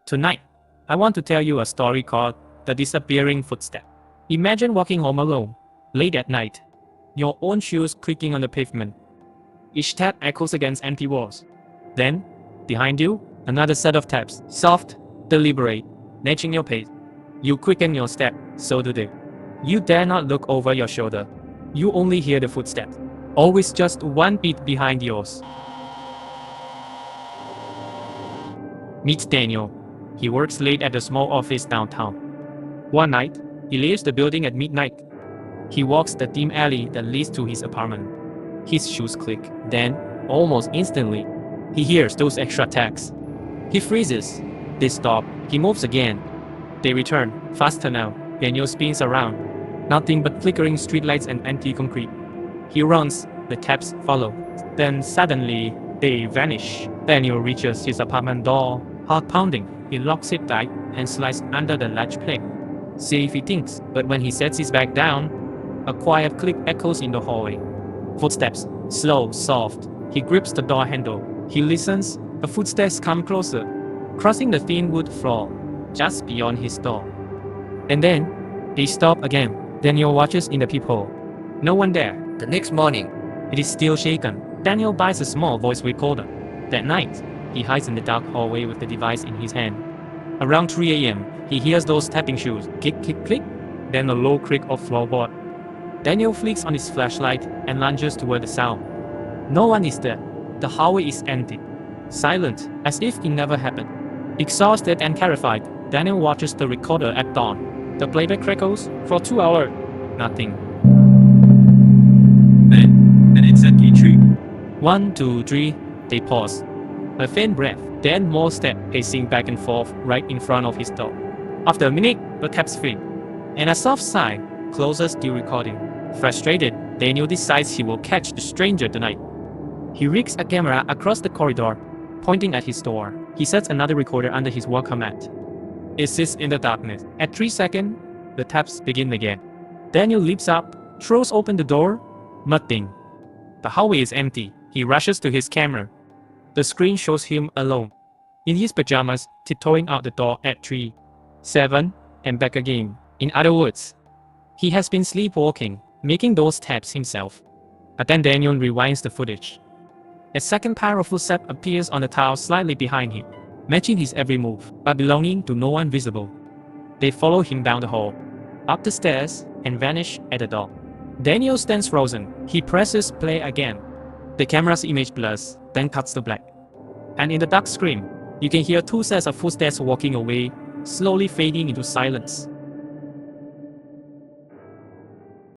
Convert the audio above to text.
Tonight, I want to tell you a story called The Disappearing Footstep. Imagine walking home alone, late at night, your own shoes creaking on the pavement. Each tap echoes against empty walls. Then, behind you, another set of taps, soft, deliberate, matching your pace. You quicken your step, so do they. You dare not look over your shoulder. You only hear the footsteps, always just one beat behind yours. Meet Daniel. He works late at a small office downtown. One night, he leaves the building at midnight. He walks the dim alley that leads to his apartment. His shoes click. Then, almost instantly, he hears those extra taps. He freezes. They stop. He moves again. They return, faster now. Daniel spins around. Nothing but flickering streetlights and empty concrete. He runs. The taps follow. Then suddenly, they vanish. Daniel reaches his apartment door, heart pounding. He locks it tight and slides under the latch plate. Safe, he thinks, but when he sets his bag down, a quiet click echoes in the hallway. Footsteps, slow, soft. He grips the door handle. He listens. The footsteps come closer, crossing the thin wood floor, just beyond his door. And then, they stop again. Daniel watches in the peephole. No one there. The next morning, it is still shaken. Daniel buys a small voice recorder. That night, he hides in the dark hallway with the device in his hand. Around 3 a.m., he hears those tapping shoes. Click, click, click. Then a low creak of floorboard. Daniel flicks on his flashlight and lunges toward the sound. No one is there. The hallway is empty. Silent, as if it never happened. Exhausted and terrified, Daniel watches the recorder at dawn. The playback crackles for 2 hours. Nothing. Then exactly 3. 1, 2, 3. They pause. A faint breath, then more steps pacing back and forth right in front of his door. After a minute, the taps fade, and a soft sigh closes the recording. Frustrated, Daniel decides he will catch the stranger tonight. He rigs a camera across the corridor, pointing at his door. He sets another recorder under his work mat. It sits in the darkness. At 3 seconds, the taps begin again. Daniel leaps up, throws open the door. Nothing. The hallway is empty. He rushes to his camera. The screen shows him alone, in his pajamas, tiptoeing out the door at 3, 7, and back again. In other words, he has been sleepwalking, making those taps himself. But then Daniel rewinds the footage. A second powerful step appears on the tile slightly behind him, matching his every move, but belonging to no one visible. They follow him down the hall, up the stairs, and vanish at the door. Daniel stands frozen. He presses play again. The camera's image blurs, then cuts to black. And in the dark screen, you can hear 2 sets of footsteps walking away, slowly fading into silence.